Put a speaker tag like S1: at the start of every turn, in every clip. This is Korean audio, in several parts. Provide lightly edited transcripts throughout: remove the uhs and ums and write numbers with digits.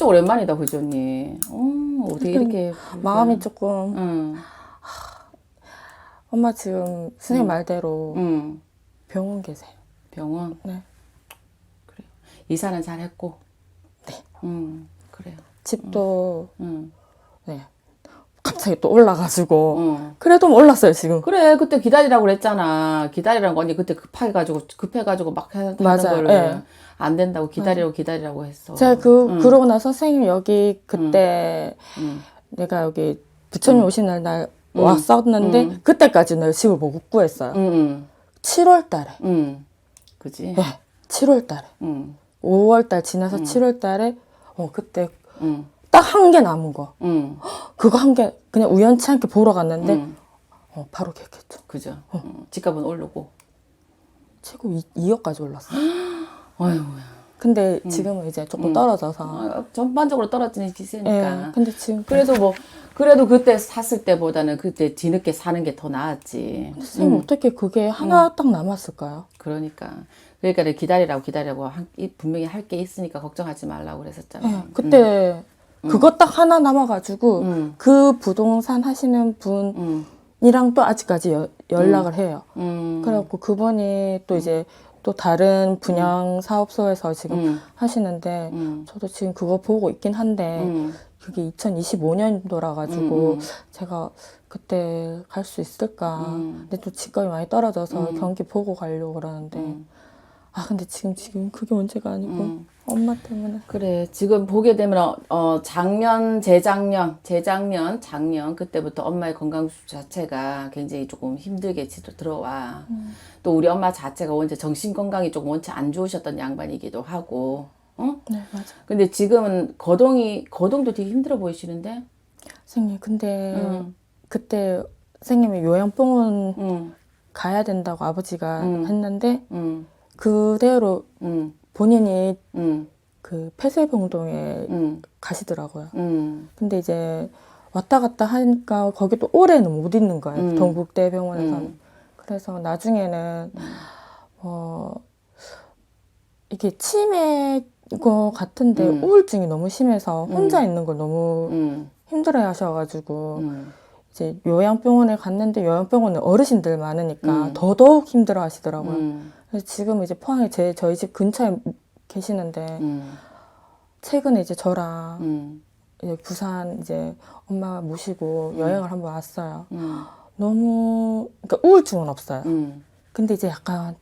S1: 오랜만이다, 그죠, 언니? 어떻게 이렇게.
S2: 마음이 조금
S1: 응,
S2: 엄마 지금 선생님 말대로
S1: 응.
S2: 병원 계세요.
S1: 병원?
S2: 네.
S1: 그래요. 이사는 잘 했고?
S2: 네.
S1: 그래요.
S2: 집도
S1: 응.
S2: 네. 갑자기 또 올라가지고
S1: 응.
S2: 그래도 올랐어요 지금.
S1: 그래, 그때 기다리라고 그랬잖아. 기다리라는 거 언니 그때 급해가지고 막 하는
S2: 맞아요.
S1: 거를
S2: 네.
S1: 안 된다고 기다리라고 했어.
S2: 제가 그러고 나서 선생님 여기 그때 내가 여기 부처님 오신 날 왔었는데 그때까지는 집을 못 구했어요. 7월 달에.
S1: 그지?
S2: 네. 7월 달에. 5월 달 지나서 7월 달에 그때 딱 한 개 남은 거. 그거 한 개 그냥 우연치 않게 보러 갔는데 바로 계획했죠.
S1: 그죠? 집값은 오르고.
S2: 최고 2억까지 올랐어요.
S1: 어휴.
S2: 근데 지금은 이제 조금 떨어져서.
S1: 전반적으로 떨어지는 기세니까.
S2: 네, 근데 지금
S1: 그래서 그래도 그때 샀을 때보다는 그때 뒤늦게 사는 게 더 나았지.
S2: 선생님 어떻게 그게 하나 딱 남았을까요?
S1: 그러니까 내가 기다리라고 분명히 할 게 있으니까 걱정하지 말라고 그랬었잖아.
S2: 네, 그때 그거 딱 하나 남아가지고 그 부동산 하시는 분이랑 또 아직까지 연락을 해요. 그래갖고 그분이 또 이제 또 다른 분양 사업소에서 지금 하시는데 저도 지금 그거 보고 있긴 한데 그게 2025년도라 가지고 제가 그때 갈 수 있을까. 근데 또 집값이 많이 떨어져서 경기 보고 가려고 그러는데 근데 지금 그게 문제가 아니고 엄마 때문에.
S1: 그래, 지금 보게 되면 작년 작년 그때부터 엄마의 건강 자체가 굉장히 조금 힘들게 들어와. 또 우리 엄마 자체가 원래 정신 건강이 조금 원체 안 좋으셨던 양반이기도 하고.
S2: 네, 맞아.
S1: 근데 지금은 거동도 되게 힘들어 보이시는데?
S2: 선생님 근데 그때 선생님이 요양병원 가야 된다고 아버지가 했는데 그대로 본인이 그 폐쇄병동에 가시더라고요. 근데 이제 왔다 갔다 하니까 거기 또 오래는 못 있는 거예요. 동국대병원에서는. 그래서 나중에는 이게 치매 거 같은데 우울증이 너무 심해서 혼자 있는 걸 너무 힘들어 하셔가지고 이제 요양병원에 갔는데 요양병원은 어르신들 많으니까 더더욱 힘들어 하시더라고요. 그래서 지금 이제 포항에 저희 집 근처에 계시는데 최근에 이제 저랑 이제 부산 이제 엄마 모시고 여행을 한번 왔어요. 너무 그러니까 우울증은 없어요. 근데 이제 약간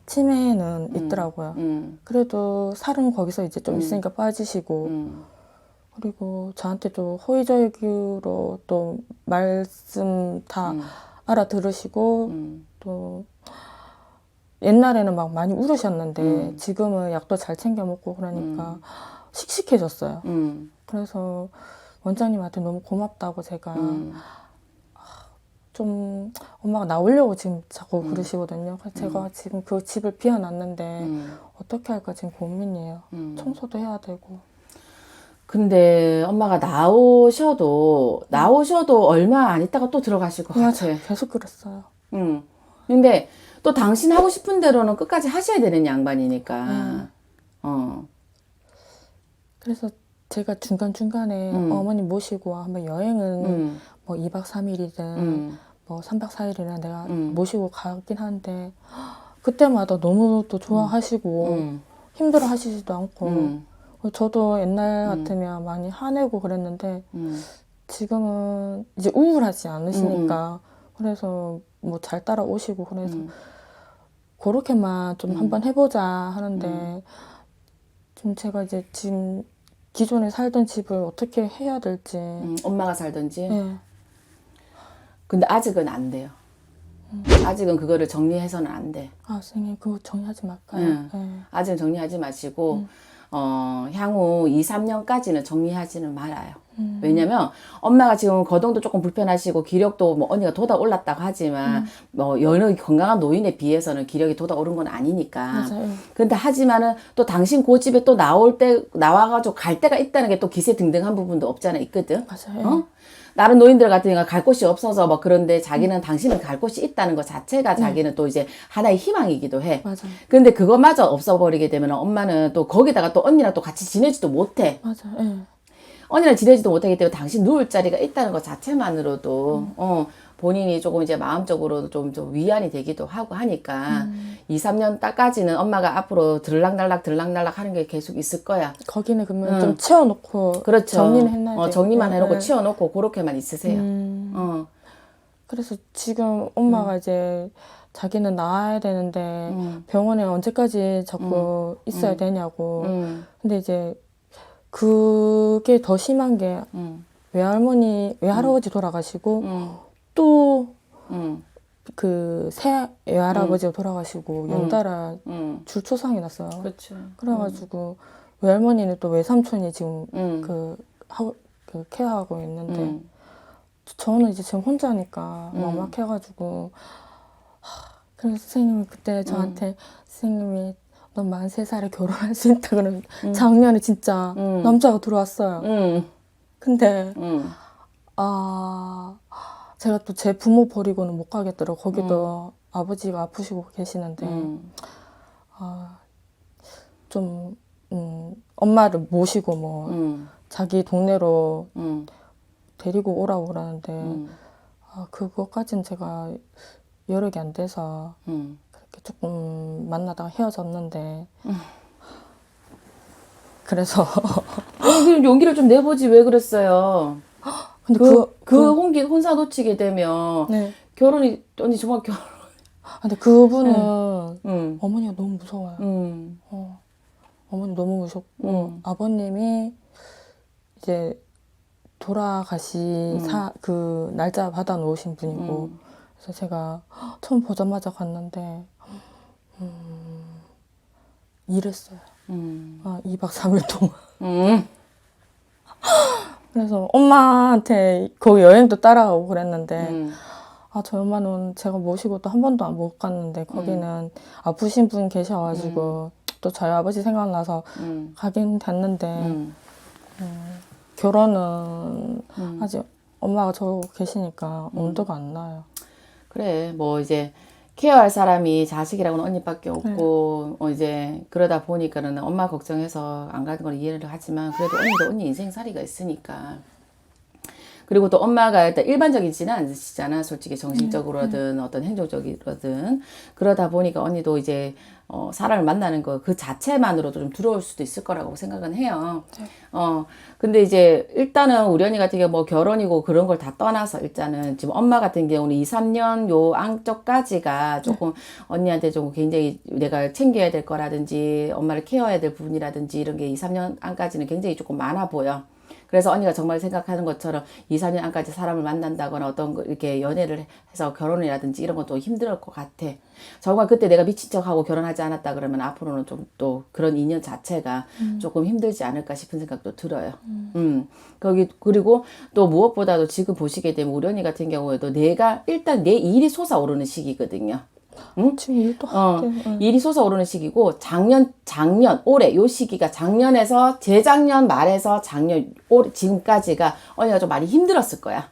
S2: 치매는 있더라고요. 그래도 살은 거기서 이제 좀 있으니까 빠지시고 그리고 저한테도 호의적으로 또 말씀 다 알아들으시고 또 옛날에는 막 많이 울으셨는데 지금은 약도 잘 챙겨 먹고 그러니까 씩씩해졌어요. 그래서 원장님한테 너무 고맙다고 제가 좀 엄마가 나오려고 지금 자꾸 그러시거든요. 그래서 제가 지금 그 집을 비워놨는데 어떻게 할까 지금 고민이에요. 청소도 해야 되고.
S1: 근데 엄마가 나오셔도 얼마 안 있다가 또 들어가실 것 같아.
S2: 계속 그랬어요.
S1: 근데 또 당신 하고 싶은 대로는 끝까지 하셔야 되는 양반이니까.
S2: 그래서 제가 중간중간에 어머니 모시고 한번 여행은 뭐 2박 3일이든 뭐 3박 4일이나 내가 모시고 가긴 하는데 그때마다 너무 또 좋아하시고 힘들어 하시지도 않고 저도 옛날 같으면 많이 화내고 그랬는데 지금은 이제 우울하지 않으시니까 그래서 뭐 잘 따라오시고 그래서 그렇게만 좀 한번 해보자 하는데 좀 제가 이제 지금 기존에 살던 집을 어떻게 해야 될지.
S1: 엄마가 살던지.
S2: 네.
S1: 근데 아직은 안 돼요. 아직은 그거를 정리해서는 안 돼.
S2: 선생님 그거 정리하지 말까요? 네.
S1: 아직은 정리하지 마시고 향후 2, 3년까지는 정리하지는 말아요. 왜냐면 엄마가 지금 거동도 조금 불편하시고 기력도 뭐 언니가 돋아 올랐다고 하지만 뭐 여느 건강한 노인에 비해서는 기력이 돋아 오른 건 아니니까.
S2: 맞아요.
S1: 근데 하지만은 또 당신 그 집에 또 나와가지고 갈 때가 있다는 게 또 기세등등한 부분도 없잖아 있거든.
S2: 맞아요.
S1: 다른 노인들 같은 경우가 갈 곳이 없어서 뭐 그런데 자기는 당신은 갈 곳이 있다는 것 자체가 자기는 또 이제 하나의 희망이기도 해.
S2: 맞아.
S1: 근데 그것마저 없어버리게 되면 엄마는 또 거기다가 또 언니랑 또 같이 지내지도 못해.
S2: 맞아. 예.
S1: 언니랑 지내지도 못하기 때문에 당신 누울 자리가 있다는 것 자체만으로도 본인이 조금 이제 마음적으로 좀 위안이 되기도 하고 하니까 2, 3년 따까지는 엄마가 앞으로 들락날락 하는 게 계속 있을 거야.
S2: 거기는 그러면 좀 치워놓고
S1: 그렇죠.
S2: 정리는 해놔야 돼.
S1: 정리만
S2: 네,
S1: 해놓고
S2: 네.
S1: 치워놓고 그렇게만 있으세요.
S2: 그래서 지금 엄마가 이제 자기는 나아야 되는데 병원에 언제까지 자꾸 있어야 되냐고. 근데 이제 그게 더 심한 게 외할아버지 돌아가시고 또 그 새 외할아버지가 돌아가시고 연달아 줄초상이 났어요.
S1: 그렇죠.
S2: 그래가지고 외할머니는 또 외삼촌이 지금 그 케어하고 있는데 저는 이제 지금 혼자니까 막막해가지고 그래서 선생님이 그때 저한테 선생님이 너 43살에 결혼할 수 있다 그러면 작년에 진짜 남자가 들어왔어요. 근데 제가 또 제 부모 버리고는 못 가겠더라고. 거기도 아버지가 아프시고 계시는데 좀 엄마를 모시고 뭐 자기 동네로 데리고 오라고 그러는데 그것까지는 제가 여력이 안 돼서 그렇게 조금 만나다가 헤어졌는데 그래서
S1: 그럼 용기를 좀 내보지 왜 그랬어요?
S2: 근데
S1: 혼사 놓치게 되면
S2: 네.
S1: 결혼이 언니 정말 결혼.
S2: 근데 그분은 어머니가 너무 무서워요. 어머니 너무 무섭고 아버님이 이제 돌아가시 그 날짜 받아 놓으신 분이고 그래서 제가 처음 보자마자 갔는데 이랬어요. 2박 3일 동안. 그래서 엄마한테 거기 여행도 따라가고 그랬는데 저희 엄마는 제가 모시고 또 한 번도 못 갔는데 거기는 아프신 분 계셔가지고 또 저희 아버지 생각나서 가긴 됐는데 결혼은 아직 엄마가 저러고 계시니까 엄두가 안 나요.
S1: 그래 뭐 이제 케어할 사람이 자식이라고는 언니밖에 없고 이제 그러다 보니까는 엄마 걱정해서 안 가는 걸 이해를 하지만 그래도 언니도 언니 인생살이가 있으니까. 그리고 또 엄마가 일단 일반적이지는 않으시잖아. 솔직히 정신적으로든 어떤 행동적으로든. 그러다 보니까 언니도 이제 사람을 만나는 거 그 자체만으로도 좀 두려울 수도 있을 거라고 생각은 해요. 근데 이제 일단은 우리 언니 같은 경우 뭐 결혼이고 그런 걸 다 떠나서 일단은 지금 엄마 같은 경우는 2, 3년 요 안쪽까지가 조금 언니한테 좀 굉장히 내가 챙겨야 될 거라든지 엄마를 케어해야 될 부분이라든지 이런 게 2, 3년 안까지는 굉장히 조금 많아 보여. 그래서 언니가 정말 생각하는 것처럼 2, 4년 안까지 사람을 만난다거나 어떤 거 이렇게 연애를 해서 결혼이라든지 이런 것도 힘들 것 같아. 정말 그때 내가 미친 척하고 결혼하지 않았다 그러면 앞으로는 좀 또 그런 인연 자체가 조금 힘들지 않을까 싶은 생각도 들어요. 그리고 또 무엇보다도 지금 보시게 되면 우리 언니 같은 경우에도 내가 일단 내 일이 솟아오르는 시기거든요. 응?
S2: 지금 일도
S1: 일이 솟아오르는 시기고 작년 올해 요 시기가 작년에서 재작년 말에서 올해 지금까지가 언니가 좀 많이 힘들었을 거야.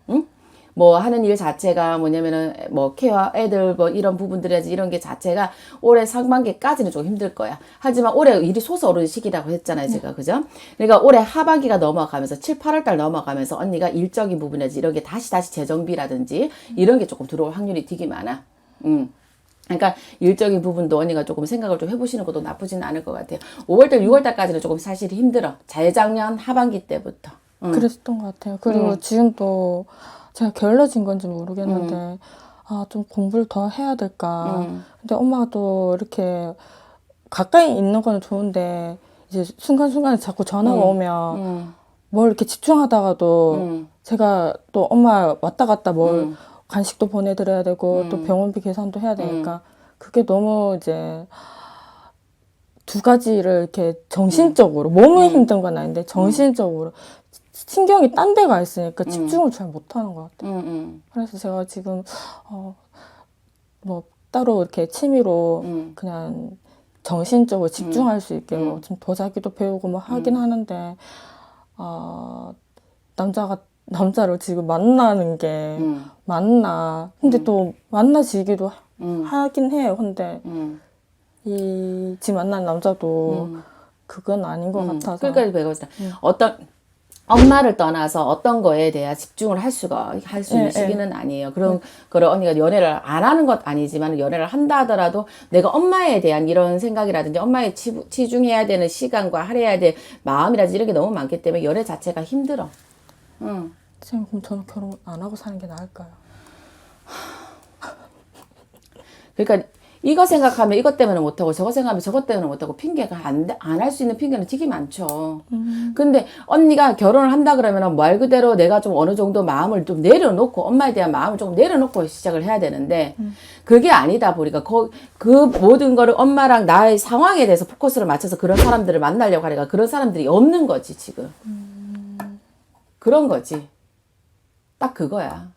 S1: 응? 뭐 하는 일 자체가 뭐냐면은 뭐 케어 애들 뭐 이런 부분들이라든지 이런 게 자체가 올해 상반기까지는 좀 힘들 거야. 하지만 올해 일이 솟아오르는 시기라고 했잖아요, 제가. 그죠? 그러니까 올해 하반기가 넘어가면서 7, 8월 달 넘어가면서 언니가 일적인 부분이라든지 이런 게 다시 재정비라든지 이런 게 조금 들어올 확률이 되게 많아. 그러니까 일적인 부분도 언니가 조금 생각을 좀 해보시는 것도 나쁘지는 않을 것 같아요. 5월달, 6월달까지는 조금 사실 힘들어. 재작년 하반기 때부터.
S2: 그랬었던 것 같아요. 그리고 지금도 제가 게을러진 건지 모르겠는데 좀 공부를 더 해야 될까. 근데 엄마가 또 이렇게 가까이 있는 거는 좋은데 이제 순간순간에 자꾸 전화가 오면 뭘 이렇게 집중하다가도 제가 또 엄마 왔다 갔다 뭘 간식도 보내드려야 되고 또 병원비 계산도 해야 되니까 그게 너무 이제 두 가지를 이렇게 정신적으로 몸은 힘든 건 아닌데 정신적으로 신경이 딴 데가 있으니까 집중을 잘 못하는 것 같아요. 그래서 제가 지금 뭐 따로 이렇게 취미로 그냥 정신적으로 집중할 수 있게 뭐 좀 도자기도 배우고 뭐 하긴 하는데 남자가 남자를 지금 만나는 게 맞나. 근데 또 만나지기도 하긴 해요. 근데 이 지금 만나는 남자도 그건 아닌 것 같아서.
S1: 그러니까 배우자 어떤 엄마를 떠나서 어떤 거에 대한 집중을 할 수 있는
S2: 예,
S1: 시기는 아니에요. 그럼 언니가 연애를 안 하는 것 아니지만 연애를 한다 하더라도 내가 엄마에 대한 이런 생각이라든지 엄마에 치중해야 되는 시간과 할애해야 될 마음이라든지 이런 게 너무 많기 때문에 연애 자체가 힘들어. 응.
S2: 지금 그럼 저는 결혼 안 하고 사는 게 나을까요?
S1: 그러니까 이거 생각하면 이것 때문에 못하고 저거 생각하면 저것 때문에 못하고 핑계가 안 할 수 있는 핑계는 되게 많죠. 근데 언니가 결혼을 한다 그러면 말 그대로 내가 좀 어느 정도 마음을 좀 내려놓고 엄마에 대한 마음을 좀 내려놓고 시작을 해야 되는데 그게 아니다 보니까 그 모든 거를 엄마랑 나의 상황에 대해서 포커스를 맞춰서 그런 사람들을 만나려고 하니까 그런 사람들이 없는 거지 지금. 그런 거지. 딱 그거야.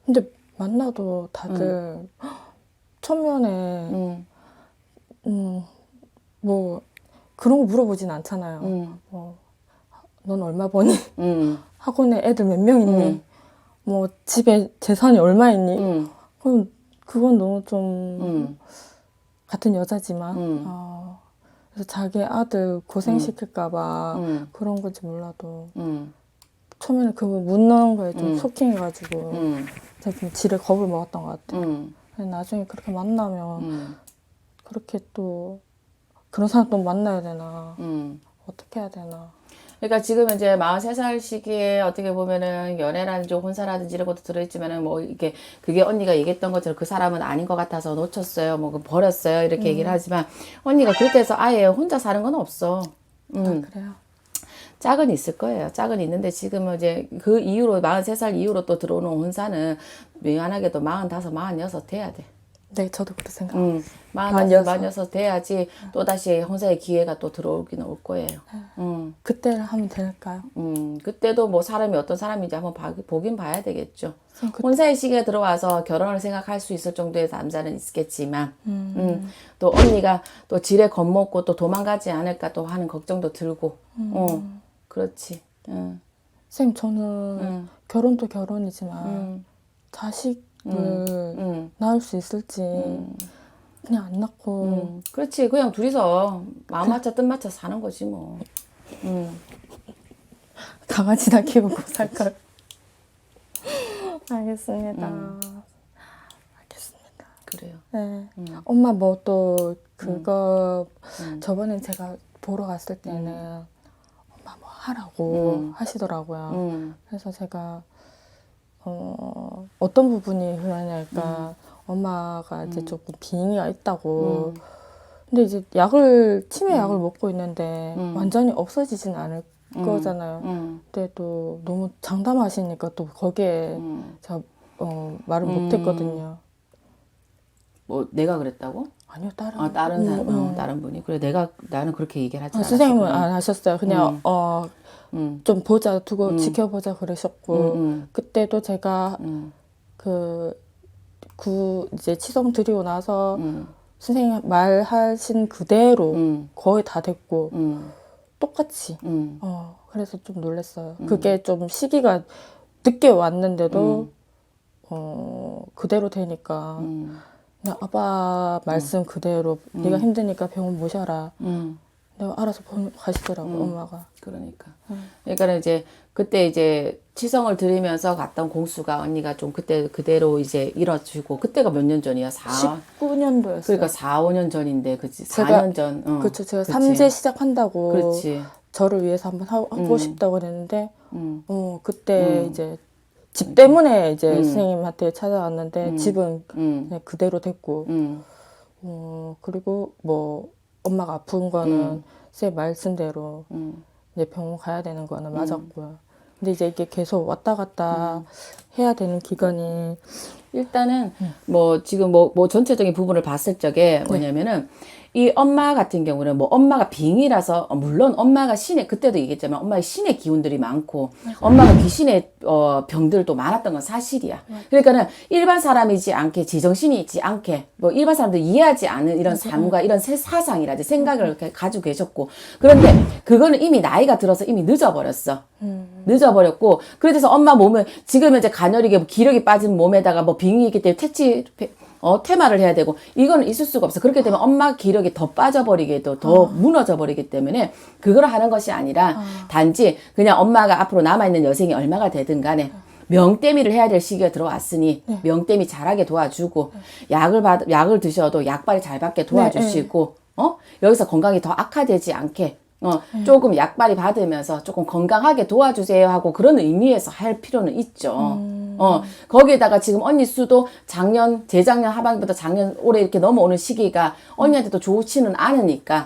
S2: 근데 만나도 다들 초면에 뭐 그런 거 물어보진 않잖아요. 넌 얼마 버니? 학원에 애들 몇 명 있니? 뭐 집에 재산이 얼마 있니? 그건 너무 좀 같은 여자지만 그래서 자기 아들 고생시킬까봐 그런 건지 몰라도 처음에는 그거 묻는 거에 좀 쇼킹해가지고 제가 좀 지레 겁을 먹었던 것 같아요. 나중에 그렇게 만나면 그렇게 또 그런 사람 또 만나야 되나 어떻게 해야 되나.
S1: 그러니까 지금 이제 43살 시기에 어떻게 보면은 연애라든지 혼사라든지 이런 것도 들어있지만은 뭐 이게 그게 언니가 얘기했던 것처럼 그 사람은 아닌 것 같아서 놓쳤어요, 뭐 버렸어요 이렇게 얘기를 하지만 언니가 그렇게 해서 아예 혼자 사는 건 없어.
S2: 아, 그래요?
S1: 짝은 있을 거예요. 짝은 있는데 지금은 이제 그 이후로 43살 이후로 또 들어오는 혼사는 미안하게도 45, 46 돼야 돼.
S2: 네, 저도 그렇게 생각해요.
S1: 45, 46 돼야지 또다시 혼사의 기회가 또 들어오긴 올 거예요.
S2: 그때를 하면 될까요?
S1: 그때도 뭐 사람이 어떤 사람인지 한번 보긴 봐야 되겠죠. 혼사의 시기가 들어와서 결혼을 생각할 수 있을 정도의 남자는 있겠지만, 또 언니가 또 지레 겁먹고 또 도망가지 않을까 또 하는 걱정도 들고, 그렇지.
S2: 선생님, 저는 결혼도 결혼이지만 자식을 낳을 수 있을지 그냥 안 낳고
S1: 그렇지. 그냥 둘이서 마음 맞춰 뜻 맞춰 사는 거지 뭐.
S2: 강아지나 키우고 살까요? 알겠습니다. 알겠습니다.
S1: 그래요.
S2: 네. 엄마 뭐 또 그거 저번에 제가 보러 갔을 때는 엄마 뭐 하라고 하시더라고요. 그래서 제가 어떤 부분이 그러냐니까 엄마가 이제 조금 빙의가 있다고. 근데 이제 치매 약을 먹고 있는데 완전히 없어지진 않을 거잖아요. 근데 또 너무 장담하시니까 또 거기에 제가 말을 못했거든요.
S1: 뭐 내가 그랬다고?
S2: 아니요, 다른
S1: 다른 사람, 다른 분이. 그래, 나는 그렇게 얘기를 하지 않았어.
S2: 선생님은 안 하셨어요. 그냥 좀 보자, 두고 지켜보자 그러셨고 그때도 제가 이제 치성 드리고 나서 선생님 말하신 그대로 거의 다 됐고 똑같이. 그래서 좀 놀랐어요. 그게 좀 시기가 늦게 왔는데도 그대로 되니까 그냥 아빠 말씀 그대로 네가 힘드니까 병원 모셔라. 내가 알아서 가시더라고 엄마가.
S1: 그러니까. 그러니까 이제 그때 이제 치성을 들이면서 갔던 공수가 언니가 좀 그때 그대로 이제 이뤄주고 그때가 몇 년 전이야?
S2: 19년도였어요.
S1: 그러니까 4, 5년 전인데 그치? 4년 전.
S2: 그렇죠. 제가
S1: 그치.
S2: 3제 시작한다고
S1: 그렇지.
S2: 저를 위해서 한번 하고 싶다고 그랬는데 그때 이제 집 때문에 이제 선생님한테 찾아왔는데 집은 그냥 그대로 됐고 그리고 뭐 엄마가 아픈 거는 제 말씀대로 이제 병원 가야 되는 거는 맞았고요. 근데 이제 이게 계속 왔다 갔다 해야 되는 기간이
S1: 일단은 뭐 지금 뭐 전체적인 부분을 봤을 적에 뭐냐면은 이 엄마 같은 경우는 뭐 엄마가 빙이라서 물론 엄마가 신의 그때도 얘기했지만 엄마의 신의 기운들이 많고 엄마가 귀신의 병들도 많았던 건 사실이야. 그러니까는 일반 사람이지 않게 지정신이 있지 않게 뭐 일반 사람들 이해하지 않은 이런 삶과 이런 사상이라든지 생각을 이렇게 가지고 계셨고 그런데 그거는 이미 나이가 들어서 이미 늦어버렸어. 늦어버렸고 그래서 엄마 몸을 지금 이제 가녀리게 기력이 빠진 몸에다가 뭐 빙이 있기 때문에 퇴마를 해야 되고 이거는 있을 수가 없어. 그렇게 되면 엄마 기력이 더 빠져버리게도 더 무너져 버리기 때문에 그걸 하는 것이 아니라 단지 그냥 엄마가 앞으로 남아있는 여생이 얼마가 되든 간에 명땜이를 해야 될 시기가 들어왔으니 명땜이 잘하게 도와주고 약을 드셔도 약발이 잘 받게 도와주시고 여기서 건강이 더 악화되지 않게 조금 약발이 받으면서 조금 건강하게 도와주세요 하고 그런 의미에서 할 필요는 있죠. 거기에다가 지금 언니 수도 재작년 하반기부터 작년 올해 이렇게 넘어오는 시기가 언니한테도 좋지는 않으니까,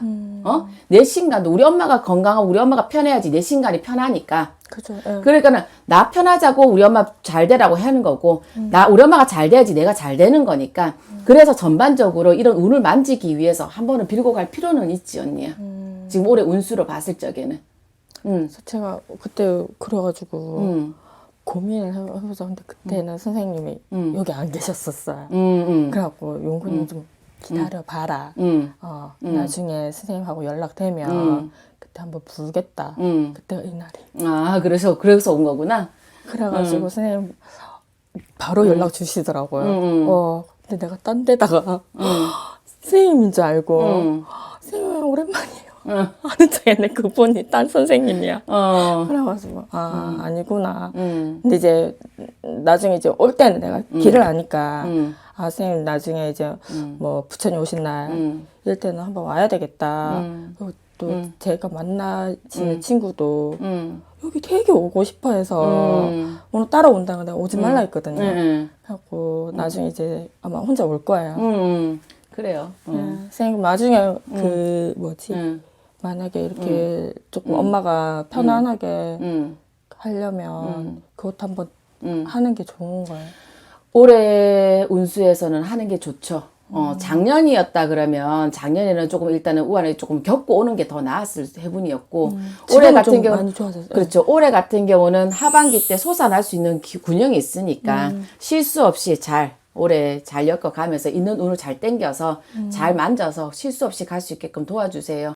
S1: 내 신간도 우리 엄마가 건강하고 우리 엄마가 편해야지 내 신간이 편하니까.
S2: 그죠.
S1: 그러니까는 나 편하자고 우리 엄마 잘 되라고 하는 거고, 우리 엄마가 잘 돼야지 내가 잘 되는 거니까. 그래서 전반적으로 이런 운을 만지기 위해서 한 번은 빌고 갈 필요는 있지, 언니야. 지금 올해 운수로 봤을 적에는.
S2: 그래서 제가 그때 그래가지고 고민을 해보자. 근데 그때는 선생님이 여기 안 계셨었어요. 그래갖고 용군이 좀 기다려봐라. 나중에 선생님하고 연락되면 그때 한번 부르겠다. 그때가 이날이.
S1: 아, 그래서 온 거구나.
S2: 그래가지고 선생님 바로 연락 주시더라고요. 근데 내가 딴 데다가 선생님인 줄 알고 선생님 오랜만이에요. 아는 척했네. 그분이 딴 선생님이야. 그래가지고 아니구나. 근데 이제 나중에 이제 올 때는 내가 길을 아니까 선생님 나중에 이제 뭐 부처님 오신 날 이럴 때는 한번 와야 되겠다. 그리고 또 제가 만나지는 친구도 여기 되게 오고 싶어 해서 오늘 따라온다고 내가 오지 말라 했거든요. 그래갖고 나중에 이제 아마 혼자 올 거예요.
S1: 그래요.
S2: 선생님 나중에 만약에 이렇게 조금 엄마가 편안하게 하려면 그것도 한번 하는 게 좋은 거예요.
S1: 올해 운수에서는 하는 게 좋죠. 작년이었다 그러면 작년에는 조금 일단은 우한을 조금 겪고 오는 게 더 나았을 해분이었고 올해 같은 경우
S2: 많이 좋아졌어요.
S1: 그렇죠. 올해 같은 경우는 하반기 때 솟아날 수 있는 균형이 있으니까 실수 없이 올해 잘 엮어가면서 있는 운을 잘 땡겨서 잘 만져서 실수 없이 갈 수 있게끔 도와주세요.